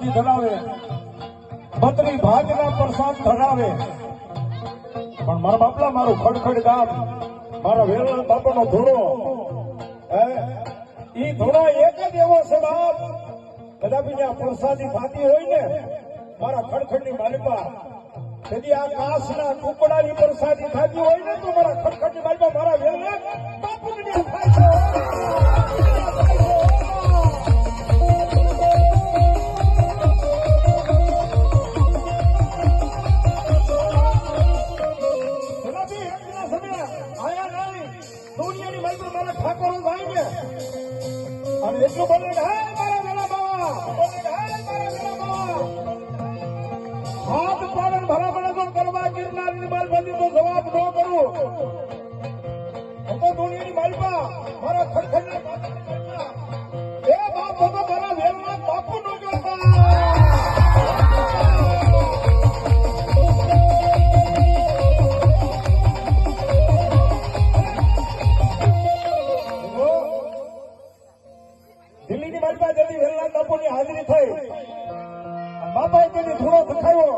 પ્રસાદી ધરાવે, બત્રી ભાગના પ્રસાદ ધરાવે, પણ મારા બાપલા મારું ખડખડ ગામ, મારા વેલણ બાપાનો ધૂળો, ઈ ધૂળો એક જ એવો છે બાપ, કદાપી આ પ્રસાદી થતી હોય ને મારા ખડખડની માલિકા, તેથી આ કાસના ટુકડાની પ્રસાદી થતી હોય ને તો મારા ખડખડની માલિકા મારા વેલણ બાપુને થાય છે. અને એટલું બોલે મારા વેલા બાવા, હાથ પાડન ભરામણ કરવા ગિરનારની માલબંધી તો જવાબ ન કરું, હું તો દુનિયાની માલપા મારા ખડખડના એ બાપ તો મારા વેલના બાપુ નો જોતા. દિલ્હીની માલિકા જેથી વેલનાથ બાપુની હાજરી થઈ, બાપાએ તેની ધૂળો ધખાયો,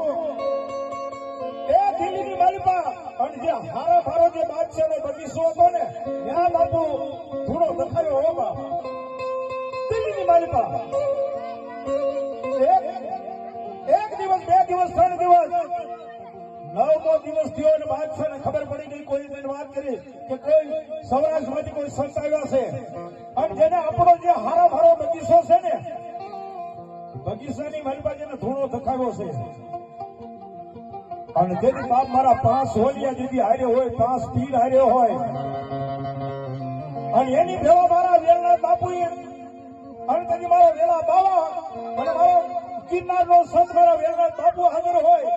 એ દિલ્હીની માલિકા અને જે હારો ભારો જે બાદશાહનો બગીચો હતો ને ત્યાં બાપુ ધૂળો ધખાયો. હો બાપ, દિલ્હીની માલિકા એક દિવસ, 2 દિવસ, 3 દિવસ, 9મો દિવસ થયો અને બાદશાહને ખબર પડી ગઈ, કોઈ તેને વાત કરી કે કોઈ સૌરાષ્ટ્રમાંથી કોઈ સંત આવ્યા છે અને જેને આપણો જે હારો ભારો બગીચો છે ને બગીચાની મારી પાસે ધૂળો ધખાવ્યો છે. અને જેથી બાપ મારા 5 હોલિયા દીદી હારે હોય, 5 પીર હારે હોય, અને એની ભેળો મારા વેલનાથ બાપુએ અને તેથી મારા વેલા બાવા અને મારો ગિરનારનો સંત મારા વેલનાથ બાપુ હાજર હોય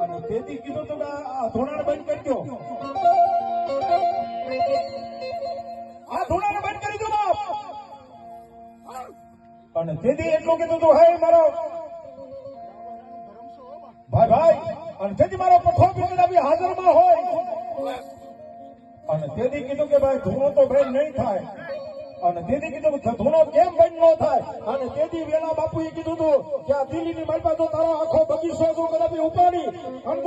અને તેથી કીધું તો આ ધોળાને બંધ કરી દો, આ ધોળાને બંધ કરી દો બાપ. અને તેથી એટલું કીધું તું, હે મારો ભાઈ, અને તેથી મારો પઠો બી હાજરમાં હોય, અને તેથી કીધું કે ભાઈ ધૂણો તો ભાઈ નહીં થાય, અને તેથી કીધું ધૂણો કેમ બંધ ન થાય, અને તેથી વેલા બાપુએ કીધું તું કે આ દિલ્હીની માલપા તો તારો આખો બગીચો તું કદાચ ઉપાડી અને